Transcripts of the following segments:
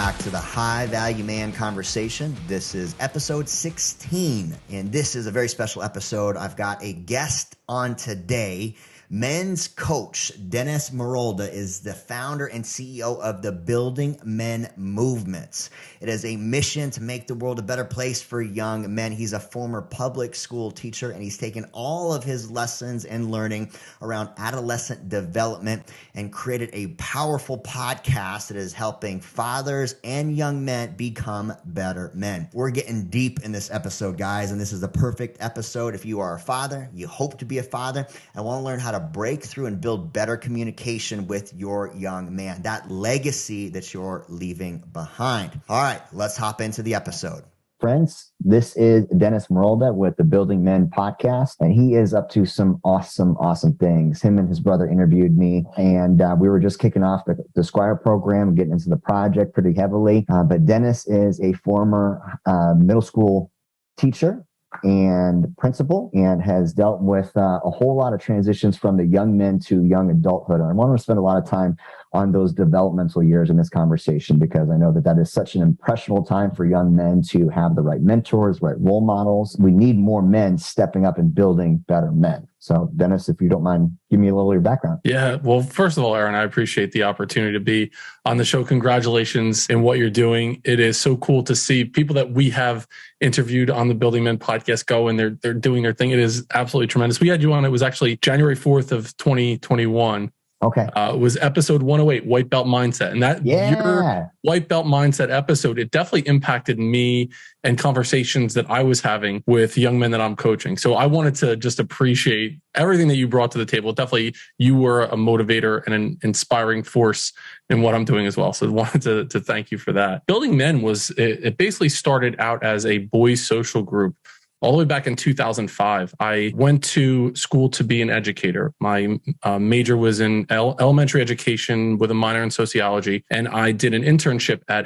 back to the High Value Man Conversation. This is episode 16, and this is a very special episode. I've got a guest on today. Men's coach Dennis Morolda is the founder and CEO of the Building Men Movement. It is a mission to make the world a better place for young men. He's a former public school teacher, and he's taken all of his lessons and learning around adolescent development and created a powerful podcast that is helping fathers and young men become better men. We're getting deep in this episode, guys, and this is the perfect episode if you are a father, you hope to be a father, and want to learn how to break through and build better communication with your young man, that legacy that you're leaving behind. All right, let's hop into the episode. Friends, this is Dennis Morolda with the Building Men podcast, and he is up to some awesome things. Him and his brother interviewed me, and we were just kicking off the Squire program, getting into the project pretty heavily. But Dennis is a former middle school teacher and principal, and has dealt with a whole lot of transitions from the young men to young adulthood. And I want to spend a lot of time on those developmental years in this conversation, because I know that is such an impressionable time for young men to have the right mentors, right role models. We need more men stepping up and building better men. So Dennis, if you don't mind, give me a little of your background. Yeah. Well, first of all, Aaron, I appreciate the opportunity to be on the show. Congratulations in what you're doing. It is so cool to see people that we have interviewed on the Building Men podcast go, and they're doing their thing. It is absolutely tremendous. We had you on, it was actually January 4th of 2021. Okay. It was episode 108, White Belt Mindset. And that your White Belt Mindset episode, it definitely impacted me and conversations that I was having with young men that I'm coaching. So I wanted to just appreciate everything that you brought to the table. Definitely, you were a motivator and an inspiring force in what I'm doing as well. So I wanted to thank you for that. Building Men it basically started out as a boys' social group. All the way back in 2005, I went to school to be an educator. My major was in elementary education with a minor in sociology. And I did an internship at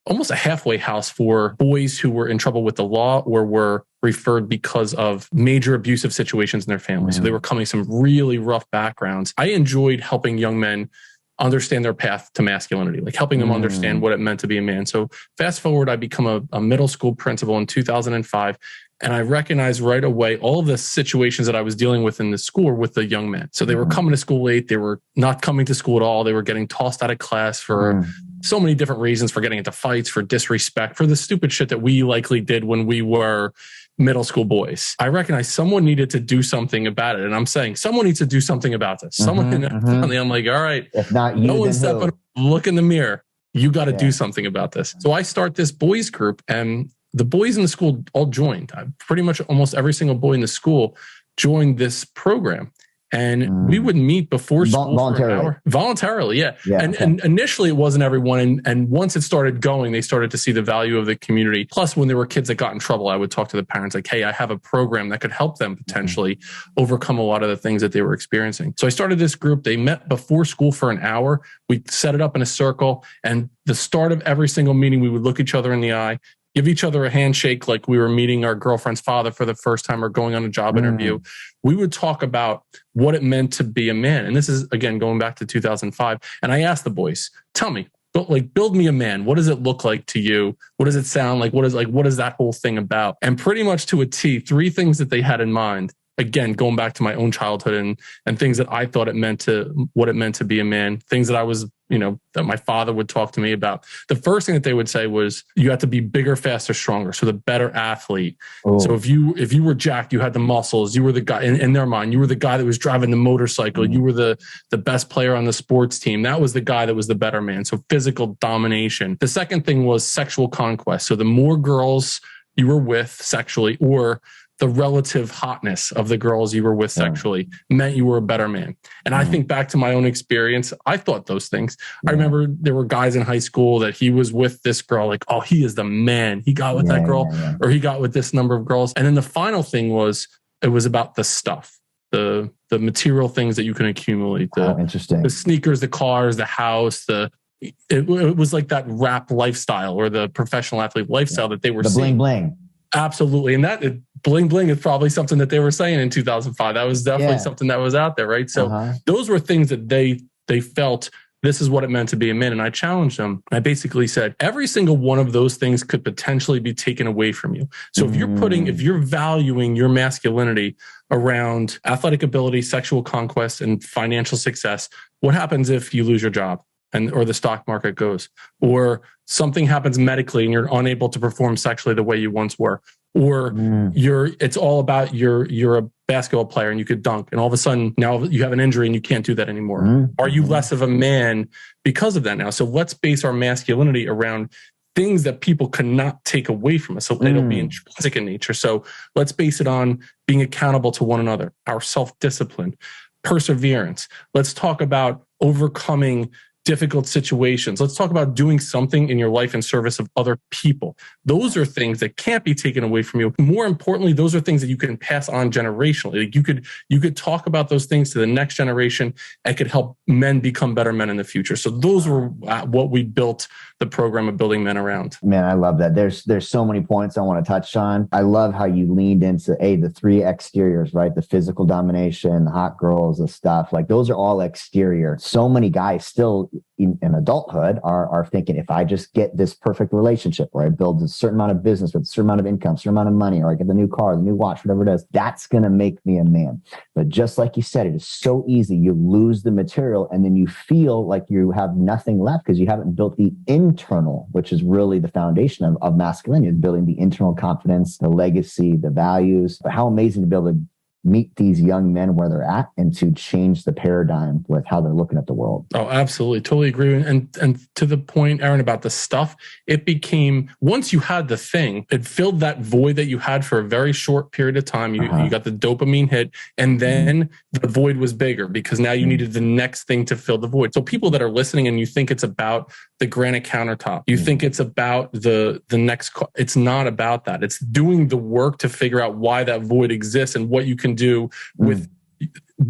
almost a halfway house for boys who were in trouble with the law or were referred because of major abusive situations in their family. So they were coming from some really rough backgrounds. I enjoyed helping young men understand their path to masculinity, like helping them understand what it meant to be a man. So fast forward, I become a middle school principal in 2005. And I recognized right away all of the situations that I was dealing with in the school were with the young men. So they were coming to school late. They were not coming to school at all. They were getting tossed out of class for so many different reasons, for getting into fights, for disrespect, for the stupid shit that we likely did when we were middle school boys. I recognized someone needed to do something about it. And I'm saying someone needs to do something about this. I'm like, all right, if not you, no one's stepping up, look in the mirror. You got to do something about this. So I start this boys group, and the boys in the school all joined. Pretty much almost every single boy in the school joined this program. And we would meet before school for an hour. Voluntarily, yeah. And initially it wasn't everyone. And once it started going, they started to see the value of the community. Plus, when there were kids that got in trouble, I would talk to the parents like, hey, I have a program that could help them potentially overcome a lot of the things that they were experiencing. So I started this group. They met before school for an hour. We set it up in a circle. And the start of every single meeting, we would look each other in the eye, give each other a handshake like we were meeting our girlfriend's father for the first time or going on a job interview. We would talk about what it meant to be a man. And this is, again, going back to 2005. And I asked the boys, tell me, build me a man. What does it look like to you? What does it sound like? What is that whole thing about? And pretty much to a T, 3 things that they had in mind. Again, going back to my own childhood and things that I thought what it meant to be a man, things that I was, that my father would talk to me about. The first thing that they would say was, you have to be bigger, faster, stronger. So the better athlete. Oh. So if you were jacked, you had the muscles, you were the guy in their mind, you were the guy that was driving the motorcycle. You were the best player on the sports team. That was the guy that was the better man. So physical domination. The second thing was sexual conquest. So the more girls you were with sexually, or the relative hotness of the girls you were with sexually, meant you were a better man. And I think back to my own experience, I thought those things. I remember there were guys in high school that he was with this girl, like, oh, he is the man. He got with that girl, or he got with this number of girls. And then the final thing was, it was about the stuff, the material things that you can accumulate, the sneakers, the cars, the house, it was like that rap lifestyle or the professional athlete lifestyle that they were seeing. Bling bling. Absolutely. And that bling bling is probably something that they were saying in 2005. That was definitely something that was out there, right? So those were things that they felt this is what it meant to be a man. And I challenged them. I basically said, every single one of those things could potentially be taken away from you. So if you're valuing your masculinity around athletic ability, sexual conquest, and financial success, what happens if you lose your job? Or the stock market goes, or something happens medically and you're unable to perform sexually the way you once were, or it's all about you're a basketball player and you could dunk, and all of a sudden now you have an injury and you can't do that anymore. Are you less of a man because of that now? So let's base our masculinity around things that people cannot take away from us. So it'll be intrinsic in nature. So let's base it on being accountable to one another, our self-discipline, perseverance. Let's talk about overcoming difficult situations. Let's talk about doing something in your life in service of other people. Those are things that can't be taken away from you. More importantly, those are things that you can pass on generationally. Like you could talk about those things to the next generation and could help men become better men in the future. So those were what we built the program of Building Men around. Man, I love that. There's so many points I want to touch on. I love how you leaned into the three exteriors, right? The physical domination, the hot girls, the stuff. Like those are all exterior. So many guys still in adulthood are thinking, if I just get this perfect relationship where I build a certain amount of business with a certain amount of income, certain amount of money, or I get the new car, the new watch, whatever it is, that's going to make me a man. But just like you said, it is so easy. You lose the material and then you feel like you have nothing left because you haven't built the internal, which is really the foundation of masculinity, is building the internal confidence, the legacy, the values. But how amazing to be able to meet these young men where they're at and to change the paradigm with how they're looking at the world. Oh, absolutely. Totally agree. And to the point, Aaron, about the stuff, it became, once you had the thing, it filled that void that you had for a very short period of time. You got the dopamine hit, and then the void was bigger because now you needed the next thing to fill the void. So people that are listening and you think it's about the granite countertop, you think it's about the next, it's not about that. It's doing the work to figure out why that void exists and what you can do with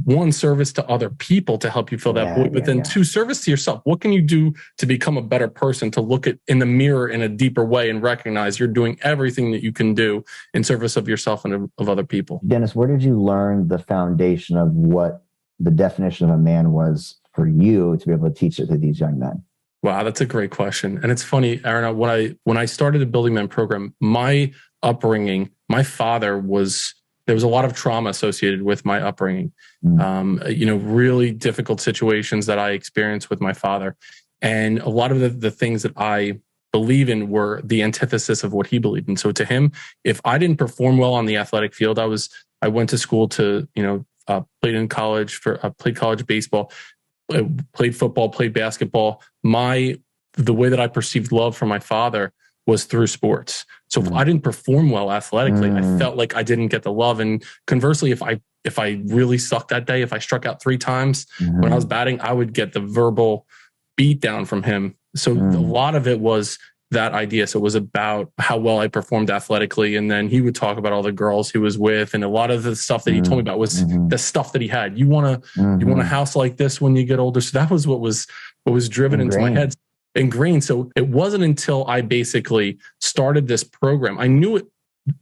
one, service to other people to help you fill that void, but then two, service to yourself. What can you do to become a better person, to look at in the mirror in a deeper way and recognize you're doing everything that you can do in service of yourself and of other people? Dennis, where did you learn the foundation of what the definition of a man was for you to be able to teach it to these young men? Wow, that's a great question. And it's funny, Aaron, when I started the Building Men program, my upbringing, my father there was a lot of trauma associated with my upbringing. Really difficult situations that I experienced with my father. And a lot of the things that I believe in were the antithesis of what he believed in. So to him, if I didn't perform well on the athletic field, I went to school to, played in college played college baseball, played football, played basketball. The way that I perceived love from my father was through sports. So if I didn't perform well athletically, I felt like I didn't get the love. And conversely, if I really sucked that day, if I struck out 3 times when I was batting, I would get the verbal beat down from him. So a lot of it was that idea. So it was about how well I performed athletically. And then he would talk about all the girls he was with. And a lot of the stuff that he told me about was the stuff that he had. You want a house like this when you get older. So that was what was driven into my head. Ingrained. So it wasn't until I basically started this program, I knew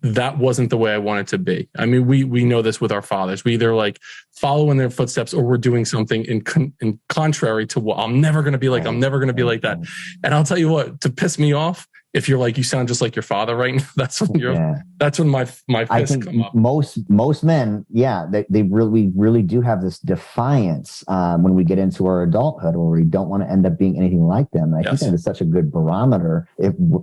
that wasn't the way I wanted to be. I mean, we know this with our fathers. We either like follow in their footsteps or we're doing something in contrary to what I'm never going to be like. I'm never going to be like that. And I'll tell you what, to piss me off, if you're like, you sound just like your father right now, that's when my fists come up. Most men, we really do have this defiance when we get into our adulthood, where we don't want to end up being anything like them. And I think that is such a good barometer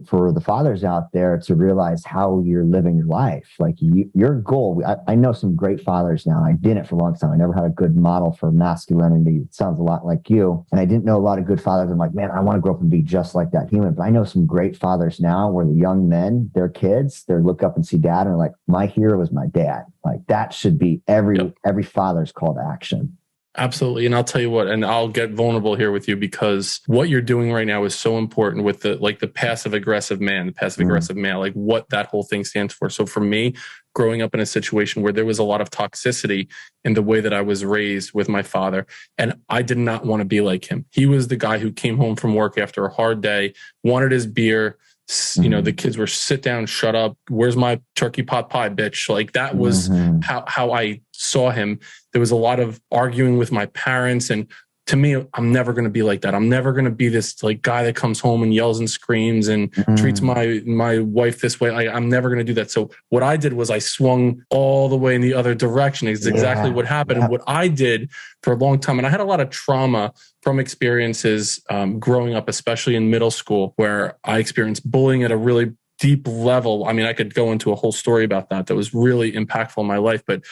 for the fathers out there to realize how you're living your life. Like your goal. I know some great fathers now. I didn't for a long time. I never had a good model for masculinity. It sounds a lot like you. And I didn't know a lot of good fathers. I'm like, man, I want to grow up and be just like that human. But I know some great fathers now where the young men, their kids, they look up and see dad and are like, my hero was my dad. Like that should be every father's call to action. Absolutely. And I'll tell you what, and I'll get vulnerable here with you because what you're doing right now is so important with the passive aggressive man, the passive aggressive male, like what that whole thing stands for. So for me, growing up in a situation where there was a lot of toxicity in the way that I was raised with my father, and I did not want to be like him. He was the guy who came home from work after a hard day, wanted his beer. The kids were sit down, shut up. Where's my turkey pot pie, bitch? Like that was how I saw him. There was a lot of arguing with my parents. And to me, I'm never going to be like that. I'm never going to be this like guy that comes home and yells and screams and treats my wife this way. I'm never going to do that. So what I did was I swung all the way in the other direction. It's exactly what happened. And what I did for a long time, and I had a lot of trauma from experiences growing up, especially in middle school, where I experienced bullying at a really deep level. I mean, I could go into a whole story about that was really impactful in my life. But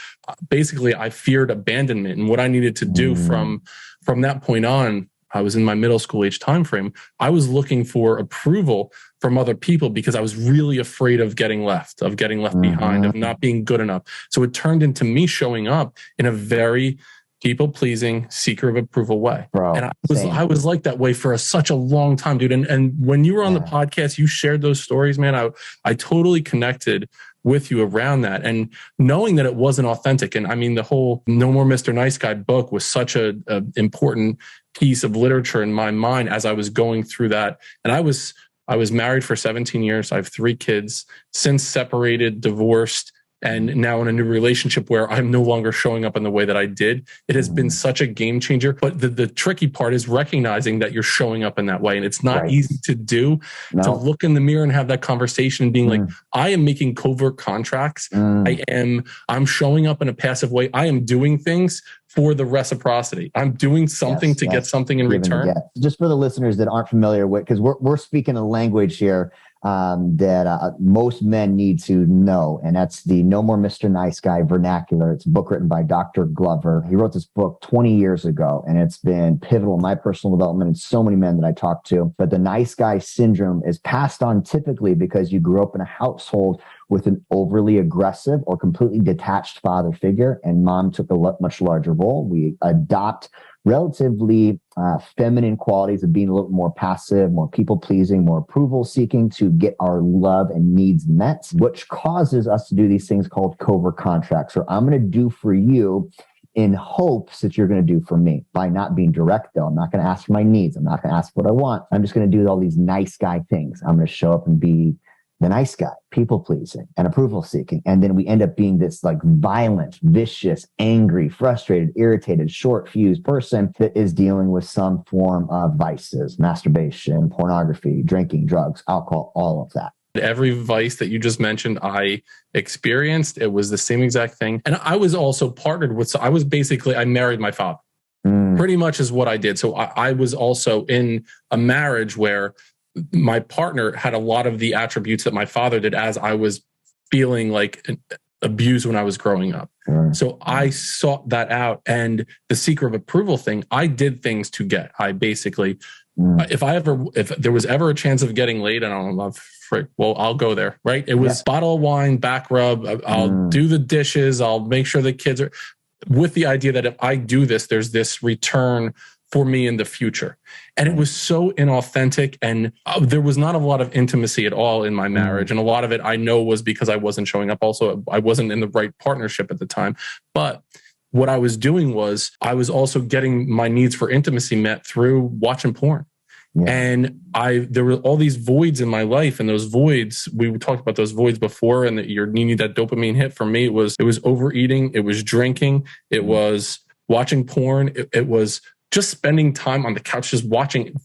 basically, I feared abandonment. And what I needed to do from that point on, I was in my middle school age time frame, I was looking for approval from other people because I was really afraid of getting left behind, of not being good enough. So it turned into me showing up in a very people-pleasing, seeker of approval way. Bro, and I was like that way for such a long time, dude. And when you were on the podcast, you shared those stories, man. I totally connected with you around that. And knowing that it wasn't authentic. And I mean, the whole No More Mr. Nice Guy book was such a important piece of literature in my mind as I was going through that. And I was married for 17 years. I have 3 kids, since separated, divorced, and now in a new relationship where I'm no longer showing up in the way that I did. It has been such a game changer. But the tricky part is recognizing that you're showing up in that way. And it's not easy to do, to look in the mirror and have that conversation and being like, I am making covert contracts. I'm showing up in a passive way. I am doing things for the reciprocity. I'm doing something to get something in return. Just for the listeners that aren't familiar with, because we're speaking a language here that most men need to know, and that's the No More Mr. Nice Guy vernacular. It's a book written by Dr. Glover. He wrote this book 20 years ago, and it's been pivotal in my personal development and so many men that I talk to. But the nice guy syndrome is passed on typically because you grew up in a household with an overly aggressive or completely detached father figure, and mom took a much larger role. We adopt relatively feminine qualities of being a little more passive, more people-pleasing, more approval-seeking to get our love and needs met, which causes us to do these things called covert contracts, or I'm going to do for you in hopes that you're going to do for me. By not being direct, though, I'm not going to ask for my needs. I'm not going to ask what I want. I'm just going to do all these nice guy things. I'm going to show up and be the nice guy, people pleasing and approval seeking. And then we end up being this like violent, vicious, angry, frustrated, irritated, short fused person that is dealing with some form of vices, masturbation, pornography, drinking, drugs, alcohol, all of that. Every vice that you just mentioned, I experienced. It was the same exact thing. And I was also partnered with, so I married my father. Pretty much is what I did. So I was also in a marriage where my partner had a lot of the attributes that my father did, as I was feeling like abused when I was growing up. So I sought that out. And the seeker of approval thing, I did things to get. I basically, if there was ever a chance of getting laid, and I don't know, well, I'll go there, right? It was bottle of wine, back rub. I'll do the dishes. I'll make sure the kids are, with the idea that if I do this, there's this return for me in the future. And it was so inauthentic, and there was not a lot of intimacy at all in my marriage. And a lot of it I know was because I wasn't showing up. Also, I wasn't in the right partnership at the time. But what I was doing was I was also getting my needs for intimacy met through watching porn. And there were all these voids in my life, and those voids, we talked about those voids before, and that you're needing that dopamine hit. For me, it was overeating, it was drinking, it was watching porn, it was just spending time on the couch, just watching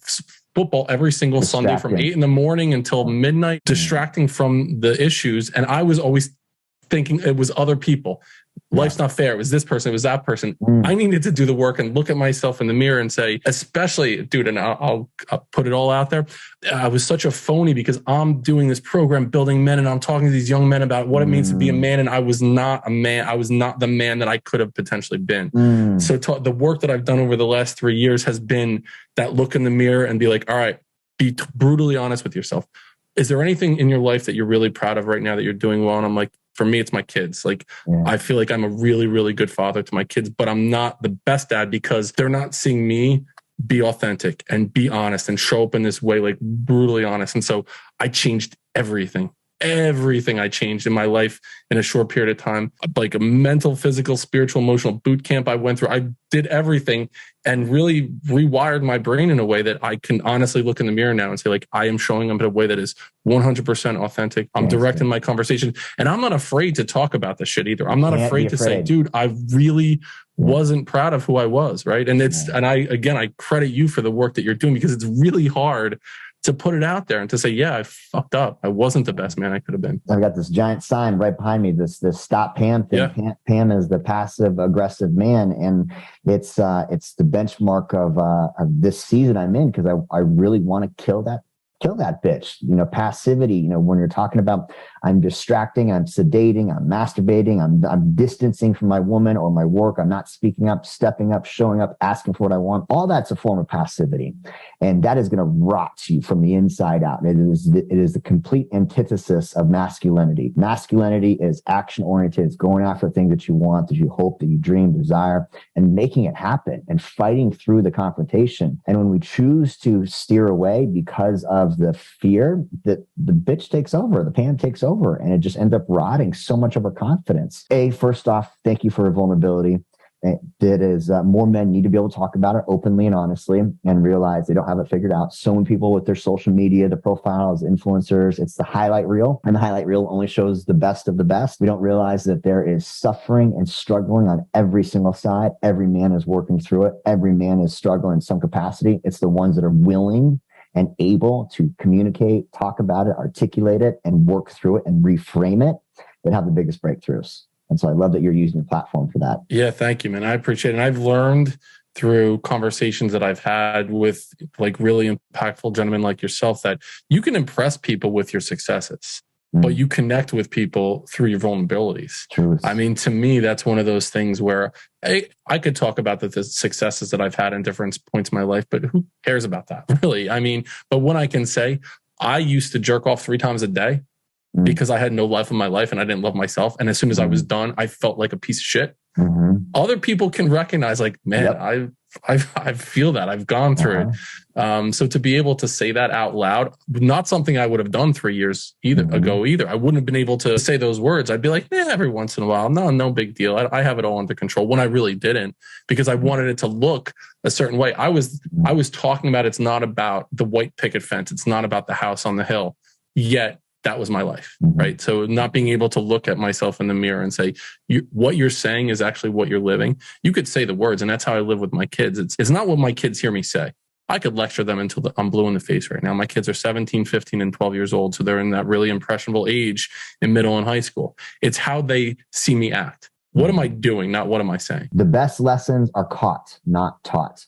football every single Sunday from 8 a.m. until midnight, distracting from the issues. And I was always thinking it was other people. Life's not fair. It was this person. It was that person. I needed to do the work and look at myself in the mirror and say, especially, dude, and I'll put it all out there. I was such a phony because I'm doing this program, Building Men, and I'm talking to these young men about what it means to be a man. And I was not a man. I was not the man that I could have potentially been. So the work that I've done over the last 3 years has been that look in the mirror and be like, all right, be brutally honest with yourself. Is there anything in your life that you're really proud of right now that you're doing well? And I'm like, for me, it's my kids. Like, I feel like I'm a really, really good father to my kids, but I'm not the best dad because they're not seeing me be authentic and be honest and show up in this way, like brutally honest. And so I changed everything. everything I changed in my life in a short period of time, like a mental, physical, spiritual, emotional boot camp I went through. I did everything and really rewired my brain in a way that I can honestly look in the mirror now and say, like, I am showing up in a way that is 100% authentic. I'm direct in my conversation, and I'm not afraid to talk about this shit either. I'm not afraid to say, dude, I really wasn't proud of who I was. Right. And I credit you for the work that you're doing, because it's really hard to put it out there and to say, yeah, I fucked up. I wasn't the best man I could have been. I've got this giant sign right behind me, this stop Pam thing. Yeah. Pam is the passive aggressive man. And it's the benchmark of this season I'm in, because I really want to kill that bitch. Passivity, when you're talking about I'm distracting, I'm sedating, I'm masturbating, I'm distancing from my woman or my work, I'm not speaking up, stepping up, showing up, asking for what I want. All that's a form of passivity. And that is going to rot you from the inside out. It is the complete antithesis of masculinity. Masculinity is action oriented. It's going after things that you want, that you hope, that you dream, desire, and making it happen and fighting through the confrontation. And when we choose to steer away because of the fear, that the bitch takes over, the Pam takes over, and it just ends up rotting so much of our confidence. First off, thank you for your vulnerability. That is, more men need to be able to talk about it openly and honestly and realize they don't have it figured out. So many people with their social media, the profiles, influencers, it's the highlight reel, and the highlight reel only shows the best of the best. We don't realize that there is suffering and struggling on every single side. Every man is working through it. Every man is struggling in some capacity. It's the ones that are willing and able to communicate, talk about it, articulate it, and work through it and reframe it that have the biggest breakthroughs. And so I love that you're using your platform for that. Yeah, thank you, man. I appreciate it. And I've learned through conversations that I've had with like really impactful gentlemen like yourself that you can impress people with your successes, but you connect with people through your vulnerabilities. Truth. I mean, to me, that's one of those things where I could talk about the successes that I've had in different points in my life, but who cares about that, really? I mean, but when I can say, I used to jerk off 3 times a day because I had no life in my life and I didn't love myself. And as soon as I was done, I felt like a piece of shit. Other people can recognize, like, man, I feel that. I've gone through it. So to be able to say that out loud, not something I would have done 3 years ago either. I wouldn't have been able to say those words. I'd be like, every once in a while, no big deal. I have it all under control, when I really didn't, because I wanted it to look a certain way. I was talking about, it's not about the white picket fence. It's not about the house on the hill. Yet that was my life, right? So not being able to look at myself in the mirror and say, what you're saying is actually what you're living. You could say the words, and that's how I live with my kids. It's not what my kids hear me say. I could lecture them until I'm blue in the face right now. My kids are 17, 15, and 12 years old. So they're in that really impressionable age in middle and high school. It's how they see me act. What am I doing? Not what am I saying? The best lessons are caught, not taught.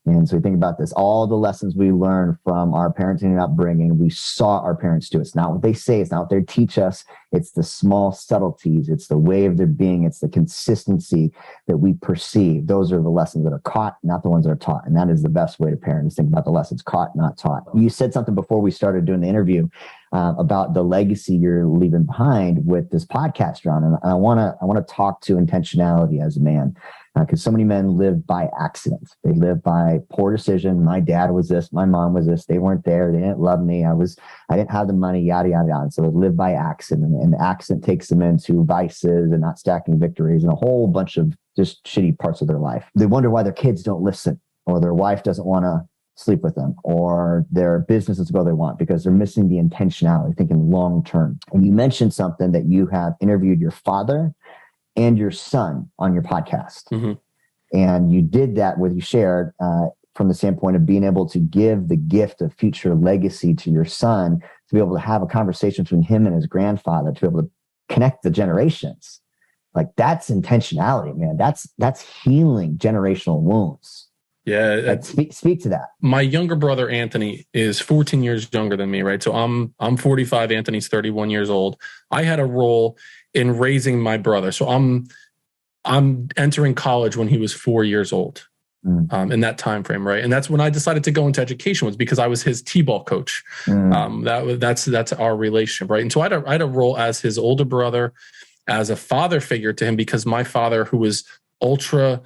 And so we think about this, all the lessons we learn from our parenting and upbringing, we saw our parents do. It's not what they say. It's not what they teach us. It's the small subtleties. It's the way of their being. It's the consistency that we perceive. Those are the lessons that are caught, not the ones that are taught. And that is the best way to parent, is think about the lessons caught, not taught. You said something before we started doing the interview about the legacy you're leaving behind with this podcast, John. And I want to talk to intentionality as a man. Because so many men live by accident. They live by poor decision. My dad was this. My mom was this. They weren't there. They didn't love me. I didn't have the money, yada, yada, yada. So they live by accident. And the accident takes them into vices and not stacking victories and a whole bunch of just shitty parts of their life. They wonder why their kids don't listen, or their wife doesn't want to sleep with them, or their business doesn't go they want, because they're missing the intentionality, thinking long term. And you mentioned something that you have interviewed your father and your son on your podcast. And you did that you shared from the standpoint of being able to give the gift of future legacy to your son, to be able to have a conversation between him and his grandfather, to be able to connect the generations. Like, that's intentionality, man. That's healing generational wounds. Yeah. Like, speak to that. My younger brother, Anthony, is 14 years younger than me, right? So I'm 45, Anthony's 31 years old. I had a role in raising my brother. So I'm entering college when he was 4 years old, in that time frame, right? And that's when I decided to go into education, was because I was his t-ball coach. That's our relationship, right? And so I had a role as his older brother, as a father figure to him, because my father, who was ultra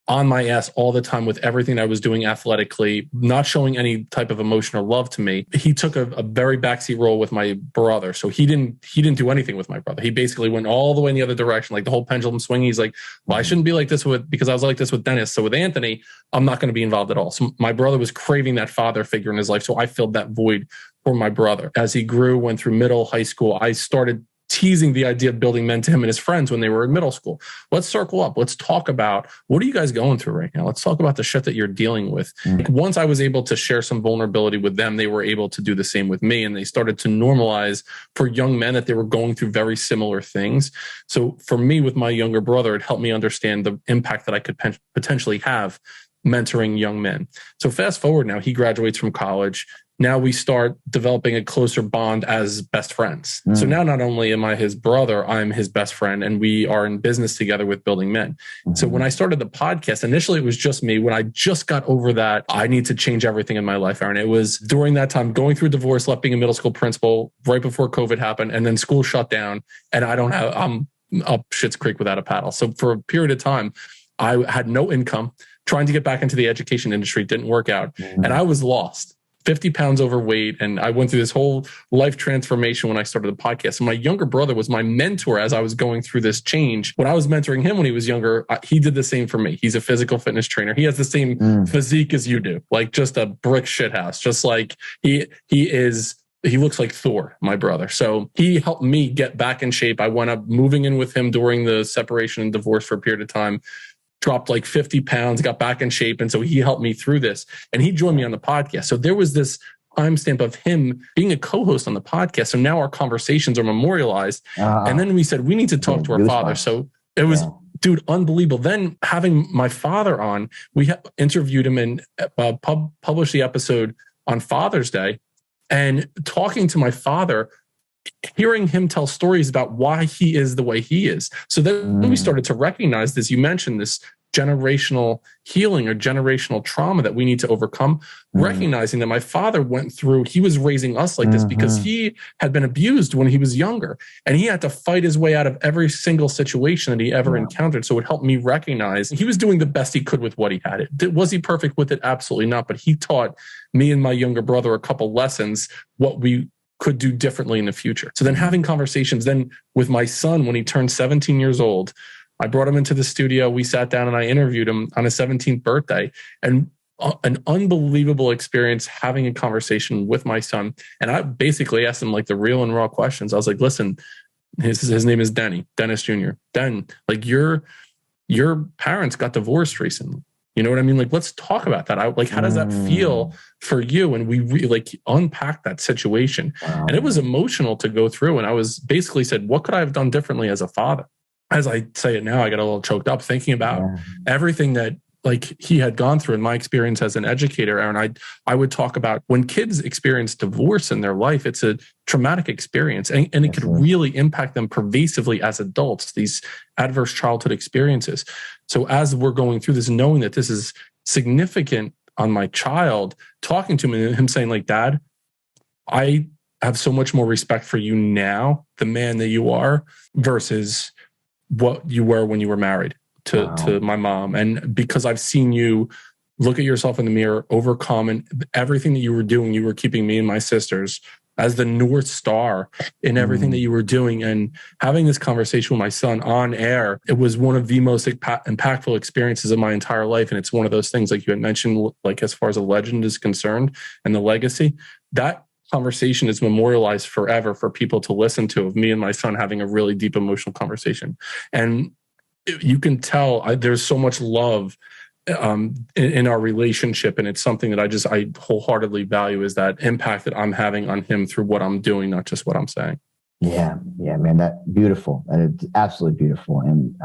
on my ass all the time with everything I was doing athletically, not showing any type of emotion or love to me. He took a very backseat role with my brother. So he didn't do anything with my brother. He basically went all the way in the other direction, like the whole pendulum swing. He's like, well, I shouldn't be like this because I was like this with Dennis. So with Anthony, I'm not going to be involved at all. So my brother was craving that father figure in his life. So I filled that void for my brother. As he grew, went through middle, high school, I started teasing the idea of building men to him and his friends when they were in middle school. Let's circle up. Let's talk about, what are you guys going through right now? Let's talk about the shit that you're dealing with. Once I was able to share some vulnerability with them, they were able to do the same with me. And they started to normalize for young men that they were going through very similar things. So for me, with my younger brother, it helped me understand the impact that I could potentially have mentoring young men. So fast forward now, he graduates from college. Now we start developing a closer bond as best friends. So now not only am I his brother, I'm his best friend, and we are in business together with Building Men. So when I started the podcast, initially it was just me. When I just got over that, I need to change everything in my life, Aaron. It was during that time, going through divorce, left being a middle school principal right before COVID happened, and then school shut down, and I'm up Schitt's Creek without a paddle. So for a period of time, I had no income, trying to get back into the education industry didn't work out, and I was lost. 50 pounds overweight. And I went through this whole life transformation when I started the podcast. And my younger brother was my mentor as I was going through this change. When I was mentoring him when he was younger, he did the same for me. He's a physical fitness trainer. He has the same physique as you do, like just a brick shithouse, just like he looks like Thor, my brother. So he helped me get back in shape. I went up moving in with him during the separation and divorce for a period of time. Dropped like 50 pounds, got back in shape. And so he helped me through this. And he joined me on the podcast. So there was this timestamp of him being a co-host on the podcast. So now our conversations are memorialized. And then we said, we need to talk to our father. So it was, dude, unbelievable. Then having my father on, we interviewed him and published the episode on Father's Day. And talking to my father, hearing him tell stories about why he is the way he is. So then we started to recognize this. You mentioned this generational healing or generational trauma that we need to overcome, recognizing that my father went through, he was raising us like this because he had been abused when he was younger, and he had to fight his way out of every single situation that he ever encountered. So it helped me recognize he was doing the best he could with what he had. Was he perfect with it? Absolutely not. But he taught me and my younger brother a couple lessons, what we could do differently in the future. So then having conversations then with my son when he turned 17 years old, I brought him into the studio. We sat down and I interviewed him on his 17th birthday, and an unbelievable experience having a conversation with my son. And I basically asked him like the real and raw questions. I was like, listen, his name is Dennis Jr. Den, like your parents got divorced recently. You know what I mean? Like, let's talk about that. How does that feel for you? And we unpacked that situation. And it was emotional to go through. And I was basically said, what could I have done differently as a father? As I say it now, I got a little choked up thinking about everything that like he had gone through in my experience as an educator. And I would talk about when kids experience divorce in their life, it's a traumatic experience, and it could really impact them pervasively as adults, these adverse childhood experiences. So as we're going through this, knowing that this is significant on my child, talking to him and him saying like, Dad, I have so much more respect for you now, the man that you are, versus what you were when you were married to my mom. And because I've seen you look at yourself in the mirror, overcome, and everything that you were doing, you were keeping me and my sisters as the North Star in everything that you were doing. And having this conversation with my son on air, it was one of the most impactful experiences of my entire life. And it's one of those things, like you had mentioned, like as far as a legend is concerned and the legacy, that conversation is memorialized forever for people to listen to, of me and my son having a really deep emotional conversation. And you can tell there's so much love in our relationship. And it's something that I wholeheartedly value, is that impact that I'm having on him through what I'm doing, not just what I'm saying. Yeah, man, that beautiful. It's absolutely beautiful. And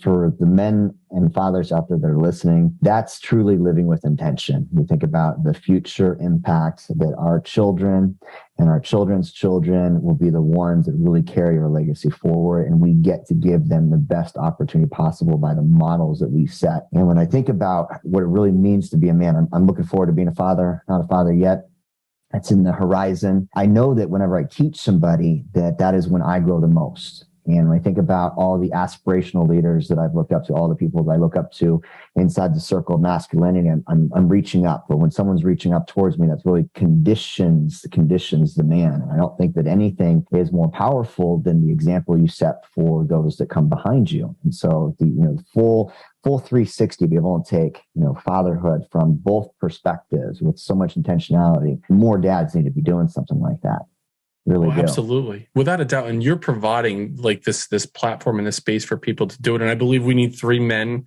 for the men and fathers out there that are listening, that's truly living with intention. You think about the future impacts that our children and our children's children will be the ones that really carry our legacy forward. And we get to give them the best opportunity possible by the models that we set. And when I think about what it really means to be a man, I'm looking forward to being a father, not a father yet. It's in the horizon. I know that whenever I teach somebody, that is when I grow the most. And when I think about all the aspirational leaders that I've looked up to, all the people that I look up to inside the circle of masculinity, I'm reaching up. But when someone's reaching up towards me, that's really conditions the man. And I don't think that anything is more powerful than the example you set for those that come behind you. And so the full 360 be able to take fatherhood from both perspectives with so much intentionality. More dads need to be doing something like that. Really do. Absolutely, without a doubt. And you're providing like this platform and this space for people to do it. And I believe we need 3 men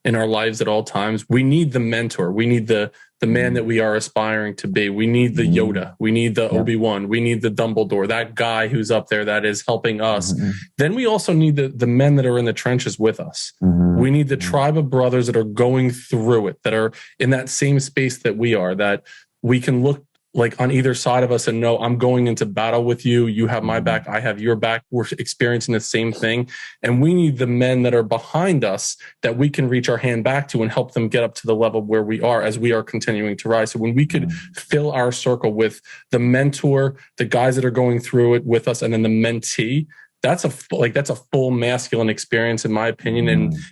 in our lives at all times. We need the mentor. We need the man that we are aspiring to be. We need the Yoda. We need the Obi-Wan. We need the Dumbledore, that guy who's up there that is helping us. Then we also need the men that are in the trenches with us. We need the tribe of brothers that are going through it, that are in that same space that we are, that we can look like on either side of us and know I'm going into battle with you. You have my back. I have your back. We're experiencing the same thing. And we need the men that are behind us that we can reach our hand back to and help them get up to the level where we are as we are continuing to rise. So when we could fill our circle with the mentor, the guys that are going through it with us, and then the mentee, that's a full masculine experience, in my opinion.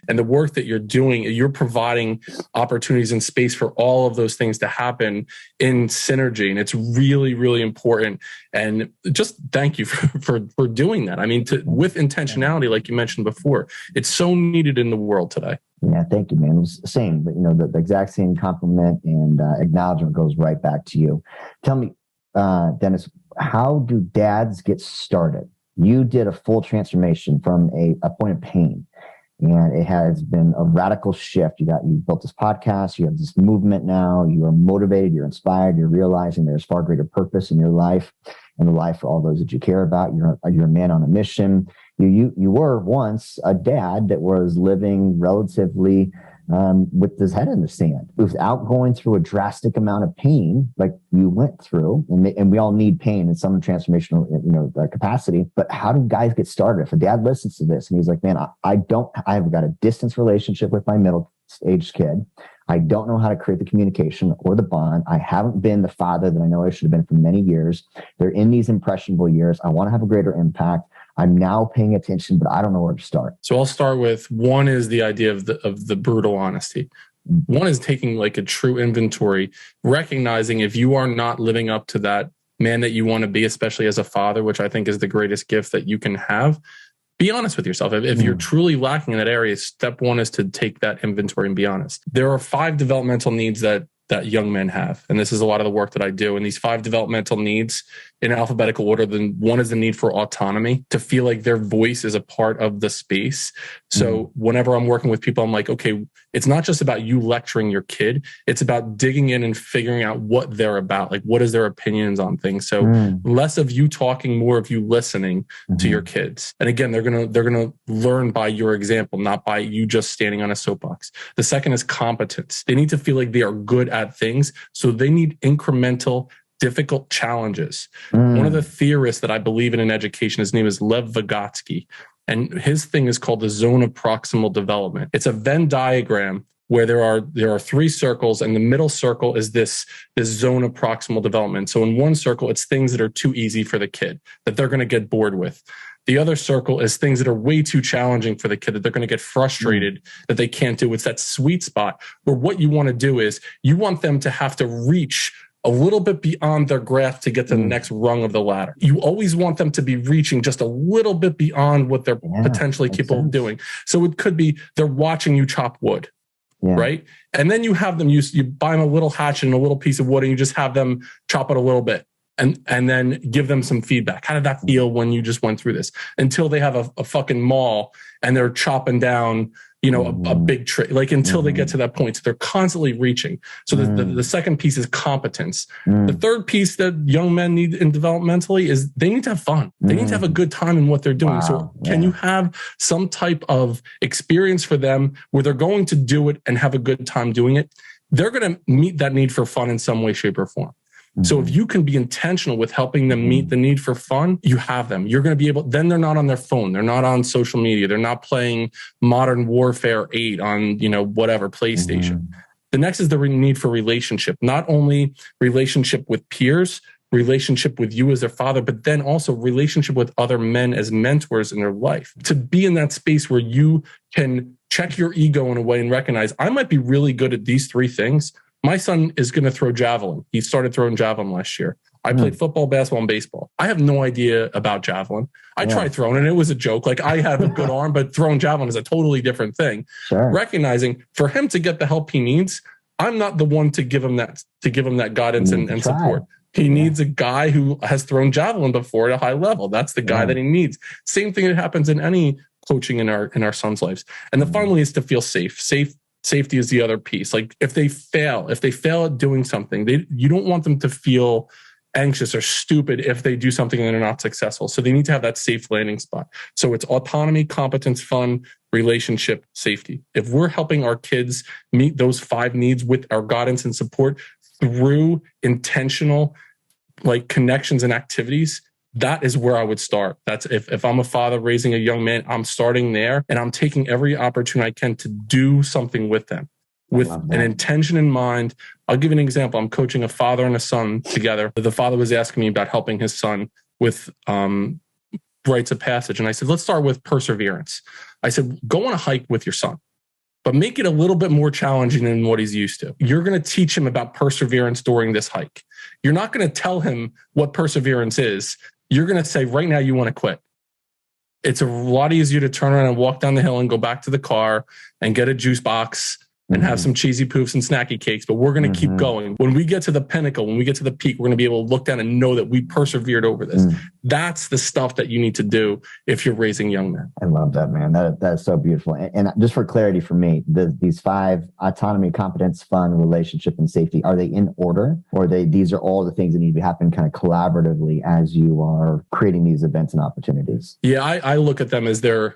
And the work that you're doing, you're providing opportunities and space for all of those things to happen in synergy. And it's really, really important. And just thank you for doing that. I mean, with intentionality, like you mentioned before, it's so needed in the world today. Yeah, thank you, man. It was the same, but the exact same compliment and acknowledgement goes right back to you. Tell me, Dennis, how do dads get started? You did a full transformation from a point of pain, and it has been a radical shift. You built this podcast, you have this movement now, you are motivated, you're inspired, you're realizing there's far greater purpose in your life and the life for all those that you care about. You're a man on a mission. You were once a dad that was living relatively with his head in the sand without going through a drastic amount of pain like you went through. And we all need pain in some transformational, capacity. But how do guys get started? If a dad listens to this and he's like, man, I've got a distance relationship with my middle-aged kid. I don't know how to create the communication or the bond. I haven't been the father that I know I should have been for many years. They're in these impressionable years. I want to have a greater impact. I'm now paying attention, but I don't know where to start. So I'll start with one is the idea of the brutal honesty. One is taking like a true inventory, recognizing if you are not living up to that man that you want to be, especially as a father, which I think is the greatest gift that you can have. Be honest with yourself. If you're truly lacking in that area, step one is to take that inventory and be honest. There are 5 developmental needs that young men have. And this is a lot of the work that I do. And these 5 developmental needs in alphabetical order, then one is the need for autonomy, to feel like their voice is a part of the space. So whenever I'm working with people, I'm like, okay, it's not just about you lecturing your kid. It's about digging in and figuring out what they're about. Like, what is their opinions on things? So less of you talking, more of you listening to your kids. And again, they're going to learn by your example, not by you just standing on a soapbox. The second is competence. They need to feel like they are good at things. So they need incremental, difficult challenges. One of the theorists that I believe in education, his name is Lev Vygotsky, and his thing is called the zone of proximal development. It's a Venn diagram where there are 3 circles, and the middle circle is this zone of proximal development. So in one circle, it's things that are too easy for the kid, that they're going to get bored with. The other circle is things that are way too challenging for the kid, that they're going to get frustrated that they can't do. It's that sweet spot where what you want to do is you want them to have to reach a little bit beyond their grasp to get to the next rung of the ladder. You always want them to be reaching just a little bit beyond what they're potentially capable of doing. So it could be they're watching you chop wood, right? And then you have them, you buy them a little hatchet and a little piece of wood, and you just have them chop it a little bit. And then give them some feedback. How did that feel when you just went through this? Until they have a fucking maul and they're chopping down, a big tree, like until they get to that point. So they're constantly reaching. So the second piece is competence. The third piece that young men need in developmentally is they need to have fun. They need to have a good time in what they're doing. So can you have some type of experience for them where they're going to do it and have a good time doing it? They're going to meet that need for fun in some way, shape, or form. So if you can be intentional with helping them meet the need for fun, you have them. You're going to be able, then they're not on their phone. They're not on social media. They're not playing Modern Warfare 8 on, whatever, PlayStation. The next is the need for relationship, not only relationship with peers, relationship with you as their father, but then also relationship with other men as mentors in their life. To be in that space where you can check your ego in a way and recognize, I might be really good at these three things. My son is going to throw javelin. He started throwing javelin last year. I played football, basketball, and baseball. I have no idea about javelin. I tried throwing and it was a joke. Like, I have a good arm, but throwing javelin is a totally different thing. Sure. Recognizing for him to get the help he needs, I'm not the one to give him that guidance and support. He needs a guy who has thrown javelin before at a high level. That's the guy that he needs. Same thing that happens in any coaching in our sons' lives. And the finally is to feel safe. Safety is the other piece. Like, if they fail at doing something, you don't want them to feel anxious or stupid if they do something and they're not successful. So they need to have that safe landing spot. So it's autonomy, competence, fun, relationship, safety. If we're helping our kids meet those 5 needs with our guidance and support through intentional connections and activities, that is where I would start. That's if I'm a father raising a young man, I'm starting there, and I'm taking every opportunity I can to do something with them with an intention in mind. I'll give you an example. I'm coaching a father and a son together. The father was asking me about helping his son with rites of passage. And I said, let's start with perseverance. I said, go on a hike with your son, but make it a little bit more challenging than what he's used to. You're going to teach him about perseverance during this hike. You're not going to tell him what perseverance is. You're going to say, right now, you want to quit. It's a lot easier to turn around and walk down the hill and go back to the car and get a juice box and have some cheesy poofs and snacky cakes, but we're going to keep going. When we get to the pinnacle, when we get to the peak, we're going to be able to look down and know that we persevered over this. That's the stuff that you need to do if you're raising young men. I love that, man. That's so beautiful. And just for clarity for me, these 5: autonomy, competence, fun, relationship, and safety, are they in order, or these are all the things that need to happen kind of collaboratively as you are creating these events and opportunities? Yeah, I look at them as they're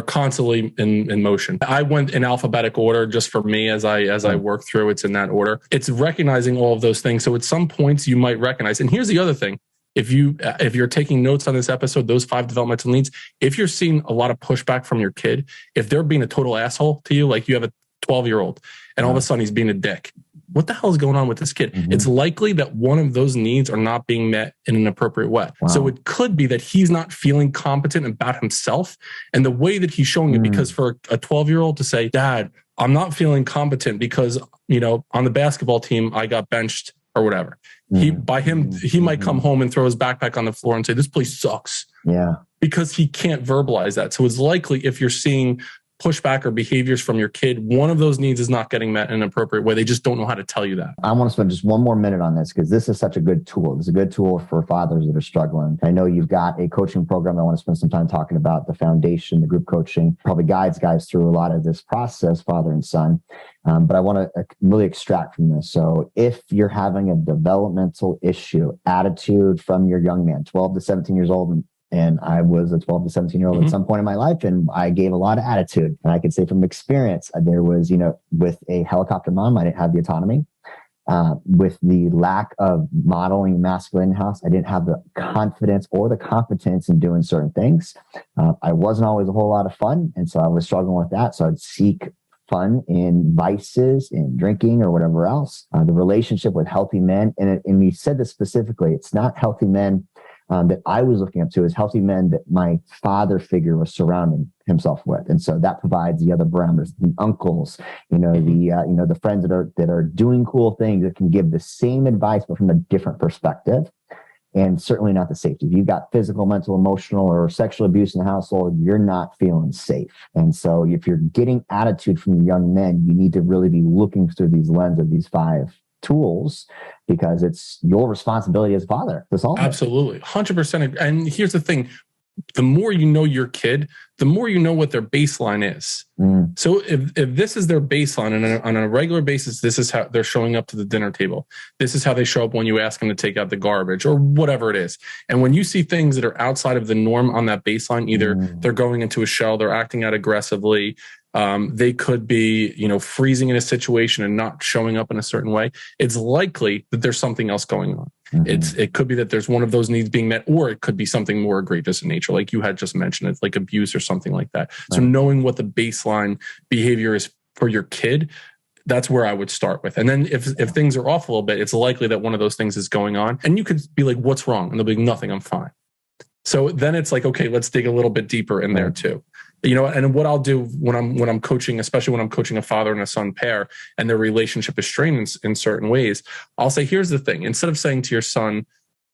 constantly in motion. I went in alphabetic order just for me as I work through. It's in that order. It's recognizing all of those things. So at some points you might recognize. And here's the other thing. If you're taking notes on this episode, those 5 developmental needs, if you're seeing a lot of pushback from your kid, if they're being a total asshole to you, like you have a 12-year-old and all of a sudden he's being a dick, what the hell is going on with this kid? It's likely that one of those needs are not being met in an appropriate way. So it could be that he's not feeling competent about himself and the way that he's showing it. Because for a 12-year-old to say, Dad, I'm not feeling competent because, on the basketball team, I got benched or whatever. He might come home and throw his backpack on the floor and say, this place sucks. Yeah. Because he can't verbalize that. So it's likely if you're seeing pushback or behaviors from your kid, one of those needs is not getting met in an appropriate way. They just don't know how to tell you that. I want to spend just one more minute on this because this is such a good tool. It's a good tool for fathers that are struggling. I know you've got a coaching program. I want to spend some time talking about the foundation, the group coaching, probably guides guys through a lot of this process, father and son. But I want to really extract from this. So if you're having a developmental issue, attitude from your young man, 12 to 17 years old, and I was a 12 to 17-year-old at some point in my life, and I gave a lot of attitude. And I can say from experience, there was, with a helicopter mom, I didn't have the autonomy. With the lack of modeling masculine in the house, I didn't have the confidence or the competence in doing certain things. I wasn't always a whole lot of fun, and so I was struggling with that. So I'd seek fun in vices, in drinking or whatever else. The relationship with healthy men, and we said this specifically, it's not healthy men that I was looking up to, is healthy men that my father figure was surrounding himself with. And so that provides the other parameters, the uncles, the friends that are doing cool things that can give the same advice, but from a different perspective. And certainly not the safety. If you've got physical, mental, emotional, or sexual abuse in the household, you're not feeling safe. And so if you're getting attitude from young men, you need to really be looking through these lens of these 5 tools, because it's your responsibility as a father to solve it. Absolutely. 100%. And here's the thing. The more you know your kid, the more you know what their baseline is. So if this is their baseline and on a regular basis, this is how they're showing up to the dinner table. This is how they show up when you ask them to take out the garbage or whatever it is. And when you see things that are outside of the norm on that baseline, either they're going into a shell, they're acting out aggressively, they could be, freezing in a situation and not showing up in a certain way. It's likely that there's something else going on. It could be that there's one of those needs being met, or it could be something more egregious in nature, like you had just mentioned. It's like abuse or something like that. So knowing what the baseline behavior is for your kid That's where I would start with. And then if things are off a little bit, it's likely that one of those things is going on. And you could be like, what's wrong? And they'll be like, nothing, I'm fine. So then it's like, okay, let's dig a little bit deeper in there too. And what I'll do when I'm coaching, especially when I'm coaching a father and a son pair and their relationship is strained in certain ways, I'll say, here's the thing. Instead of saying to your son,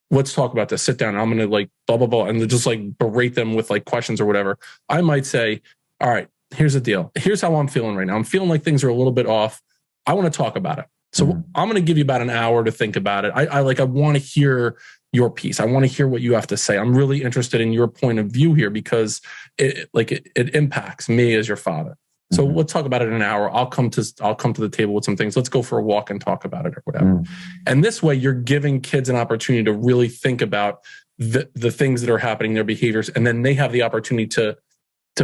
let's talk about this, sit down, I'm going to like blah, blah, blah, and just like berate them with like questions or whatever, I might say, all right, here's the deal. Here's how I'm feeling right now. I'm feeling like things are a little bit off. I want to talk about it. So I'm going to give you about an hour to think about it. I want to hear your piece. I want to hear what you have to say. I'm really interested in your point of view here because it impacts me as your father. So let's talk about it in an hour. I'll come to the table with some things. Let's go for a walk and talk about it or whatever. And this way you're giving kids an opportunity to really think about the things that are happening, their behaviors, and then they have the opportunity to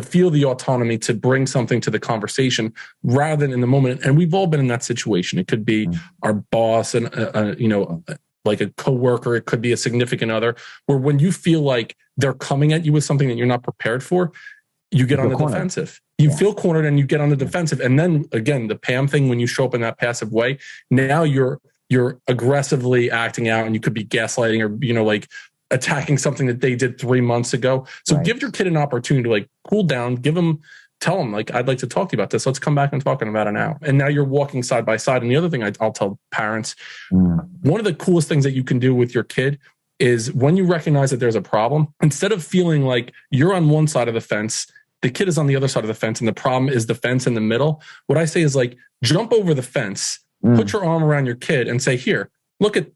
feel the autonomy to bring something to the conversation rather than in the moment. And we've all been in that situation. It could be our boss and like a coworker, it could be a significant other, where when you feel like they're coming at you with something that you're not prepared for, you get on the defensive. You feel cornered and you get on the defensive. And then again, the Pam thing, when you show up in that passive way, now you're aggressively acting out and you could be gaslighting or, like attacking something that they did 3 months ago. So give your kid an opportunity to like cool down, tell them like, I'd like to talk to you about this. Let's come back and talk in about an hour. And now you're walking side by side. And the other thing I'll tell parents, one of the coolest things that you can do with your kid is when you recognize that there's a problem, instead of feeling like you're on one side of the fence, the kid is on the other side of the fence and the problem is the fence in the middle. What I say is like, jump over the fence, put your arm around your kid and say, here,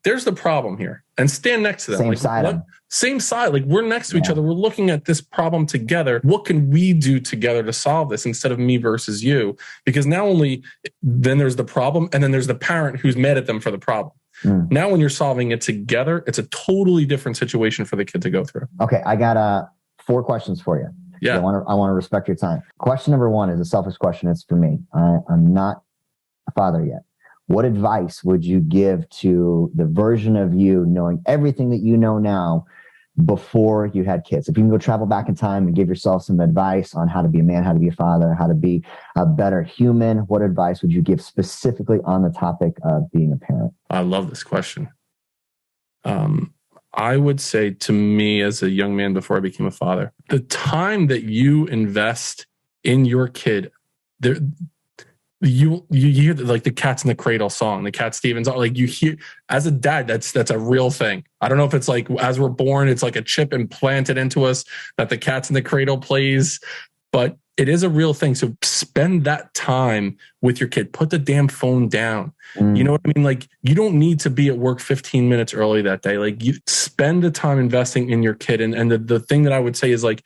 there's the problem here, and stand next to them. Same side. Like we're next to each other. We're looking at this problem together. What can we do together to solve this instead of me versus you? Because now only then there's the problem. And then there's the parent who's mad at them for the problem. Now, when you're solving it together, it's a totally different situation for the kid to go through. Okay. I got 4 questions for you. Yeah. I want to respect your time. Question number 1 is a selfish question. It's for me. I'm not a father yet. What advice would you give to the version of you knowing everything that you know now before you had kids? If you can go travel back in time and give yourself some advice on how to be a man, how to be a father, how to be a better human, what advice would you give specifically on the topic of being a parent? I love this question. I would say to me as a young man before I became a father, the time that you invest in your kid, you hear like the Cats in the Cradle song, the Cat Stevens, like you hear as a dad, that's a real thing. I don't know if it's like as we're born, it's like a chip implanted into us that the Cats in the Cradle plays, but it is a real thing. So spend that time with your kid. Put the damn phone down. You know what I mean? Like you don't need to be at work 15 minutes early that day. Like you spend the time investing in your kid. And the thing that I would say is like,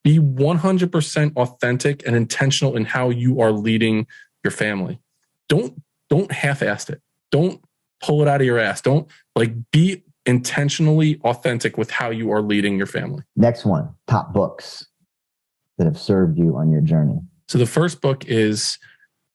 be 100% authentic and intentional in how you are leading your family. Don't half-ass it. Don't pull it out of your ass. Don't be intentionally authentic with how you are leading your family. Next one, top books that have served you on your journey. So the first book is,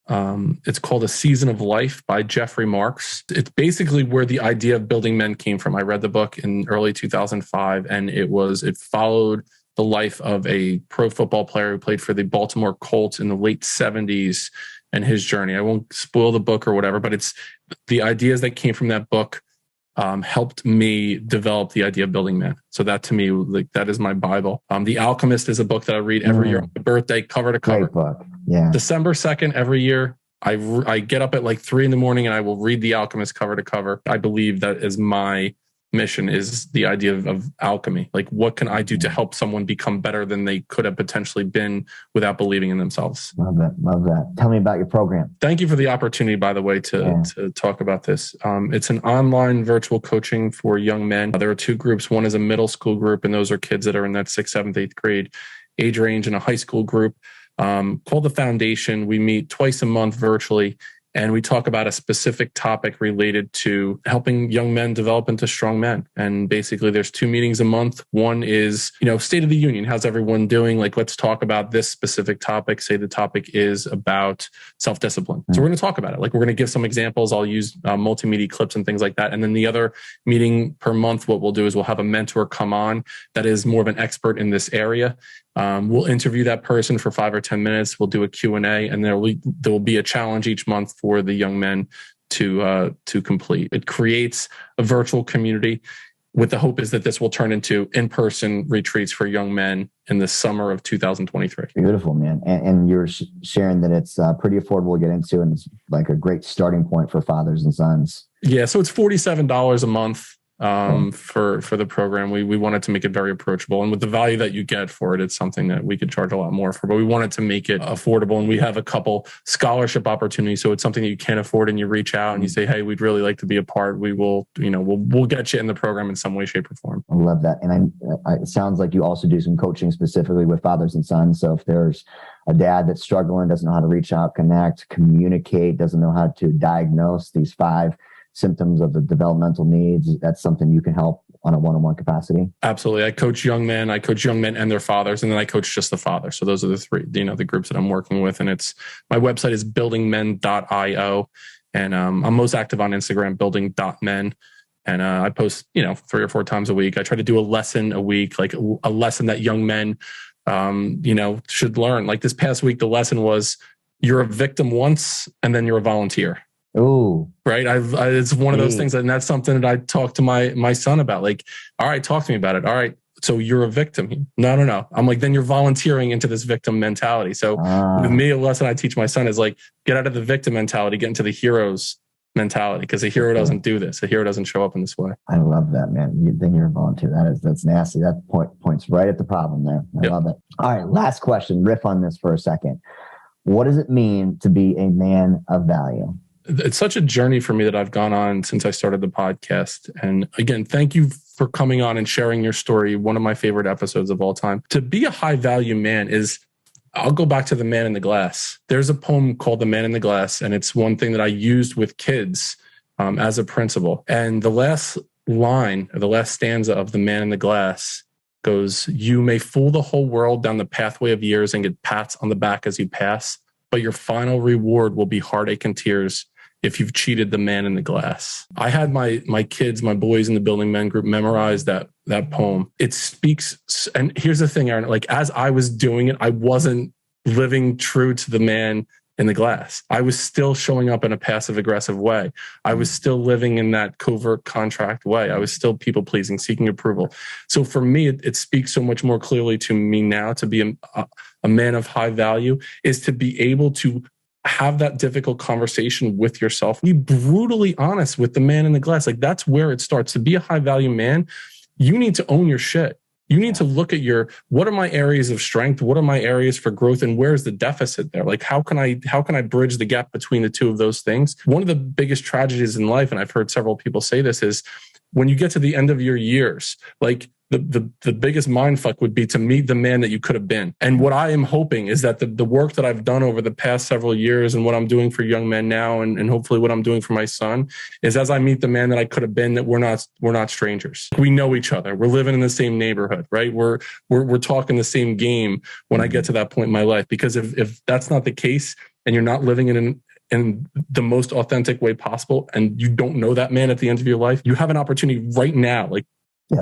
it's called A Season of Life by Jeffrey Marks. It's basically where the idea of building men came from. I read the book in early 2005 and it followed the life of a pro football player who played for the Baltimore Colts in the late 70s and his journey. I won't spoil the book or whatever, but it's the ideas that came from that book helped me develop the idea of building men. So that to me, like that is my Bible. The Alchemist is a book that I read every year on my birthday, cover to cover. Great book. Yeah. December 2nd, every year, I get up at like 3 a.m. and I will read The Alchemist cover to cover. I believe that is my mission, is the idea of alchemy. Like, what can I do to help someone become better than they could have potentially been without believing in themselves? Love that. Love that. Tell me about your program. Thank you for the opportunity, by the way, to talk about this. It's an online virtual coaching for young men. There are 2 groups. One is a middle school group, and those are kids that are in that 6th, 7th, 8th grade age range, and a high school group called The Foundation. We meet twice a month virtually, and we talk about a specific topic related to helping young men develop into strong men. And basically there's 2 meetings a month. One is, State of the Union. How's everyone doing? Like, let's talk about this specific topic. Say the topic is about self-discipline. So we're going to talk about it. Like, we're going to give some examples. I'll use multimedia clips and things like that. And then the other meeting per month, what we'll do is we'll have a mentor come on that is more of an expert in this area. We'll interview that person for 5 or 10 minutes. We'll do a Q&A, and there will be a challenge each month for the young men to complete. It creates a virtual community with the hope is that this will turn into in-person retreats for young men in the summer of 2023. Beautiful, man. And you're sharing that it's pretty affordable to get into, and it's like a great starting point for fathers and sons. Yeah, so it's $47 a month for the program. We wanted to make it very approachable, and with the value that you get for it, it's something that we could charge a lot more for, but we wanted to make it affordable. And we have a couple scholarship opportunities. So it's something that you can't afford and you reach out and you say, hey, we'd really like to be a part. We will, we'll get you in the program in some way, shape or form. I love that. And it sounds like you also do some coaching specifically with fathers and sons. So if there's a dad that's struggling, doesn't know how to reach out, connect, communicate, doesn't know how to diagnose these 5 symptoms of the developmental needs, that's something you can help on a one-on-one capacity. Absolutely. I coach young men and their fathers, and then I coach just the father. So those are the 3, the groups that I'm working with. And my website is buildingmen.io. And I'm most active on Instagram, building.men. And I post, 3 or 4 times a week. I try to do a lesson a week, like a lesson that young men, should learn. Like this past week, the lesson was you're a victim once and then you're a volunteer. Oh, right. It's one of those things, and that's something that I talk to my son about. Like, all right, talk to me about it. All right, so you're a victim. No. I'm like, then you're volunteering into this victim mentality. So with me, a lesson I teach my son is like, get out of the victim mentality, get into the hero's mentality, because a hero doesn't do this. A hero doesn't show up in this way. I love that, man. Then you're a volunteer. That's nasty. That points right at the problem there. I love it. All right, last question. Riff on this for a second. What does it mean to be a man of value? It's such a journey for me that I've gone on since I started the podcast. And again, thank you for coming on and sharing your story. One of my favorite episodes of all time. To be a high value man is, I'll go back to The Man in the Glass. There's a poem called The Man in the Glass, and it's one thing that I used with kids as a principle. And the last line, or the last stanza of The Man in the Glass goes, you may fool the whole world down the pathway of years and get pats on the back as you pass, but your final reward will be heartache and tears if you've cheated the man in the glass. I had my kids, my boys in the Building Men group memorize that poem. It speaks, and here's the thing, Aaron, like as I was doing it, I wasn't living true to the man in the glass. I was still showing up in a passive aggressive way. I was still living in that covert contract way. I was still people pleasing, seeking approval. So for me, it speaks so much more clearly to me now to be a man of high value is to be able to have that difficult conversation with yourself. Be brutally honest with the man in the glass. Like that's where it starts. To be a high value man, you need to own your shit. You need to look at what are my areas of strength? What are my areas for growth? And where's the deficit there? Like, how can I bridge the gap between the two of those things? One of the biggest tragedies in life, and I've heard several people say this, is when you get to the end of your years, like the biggest mindfuck would be to meet the man that you could have been. And what I am hoping is that the work that I've done over the past several years and what I'm doing for young men now, and hopefully what I'm doing for my son, is as I meet the man that I could have been, that we're not strangers. We know each other. We're living in the same neighborhood, right? We're talking the same game when I get to that point in my life. Because if that's not the case, and you're not living in the most authentic way possible, and you don't know that man at the end of your life, you have an opportunity right now. Like,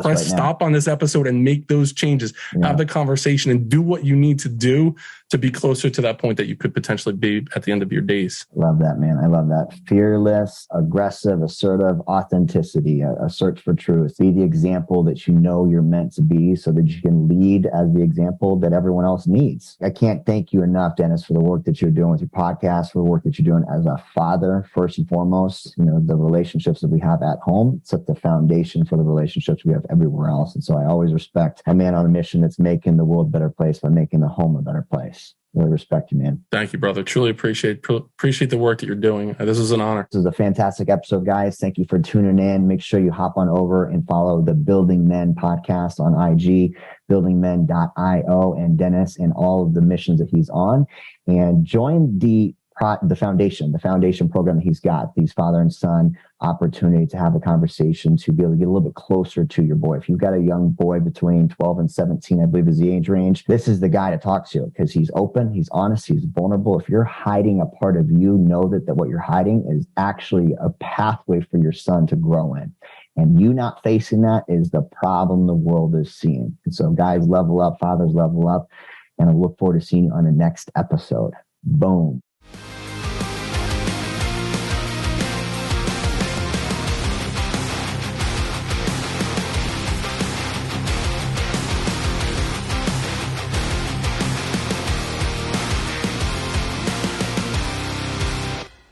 press stop on this episode and make those changes. Have the conversation and do what you need to do to be closer to that point that you could potentially be at the end of your days. Love that, man. I love that. Fearless, aggressive, assertive, authenticity, a search for truth. Be the example that you know you're meant to be so that you can lead as the example that everyone else needs. I can't thank you enough, Dennis, for the work that you're doing with your podcast, for the work that you're doing as a father, first and foremost. The relationships that we have at home set the foundation for the relationships we have everywhere else. And so I always respect a man on a mission that's making the world a better place by making the home a better place. Really respect you, man. Thank you, brother. Truly appreciate the work that you're doing. This is an honor. This is a fantastic episode, guys. Thank you for tuning in. Make sure you hop on over and follow the Building Men podcast on IG, buildingmen.io, and Dennis and all of the missions that he's on. And join the foundation program that he's got, these father and son opportunity to have a conversation, to be able to get a little bit closer to your boy. If you've got a young boy between 12 and 17, I believe is the age range, this is the guy to talk to, because he's open, he's honest, he's vulnerable. If you're hiding a part of you, know that what you're hiding is actually a pathway for your son to grow in. And you not facing that is the problem the world is seeing. And so guys, level up, fathers, level up. And I look forward to seeing you on the next episode. Boom.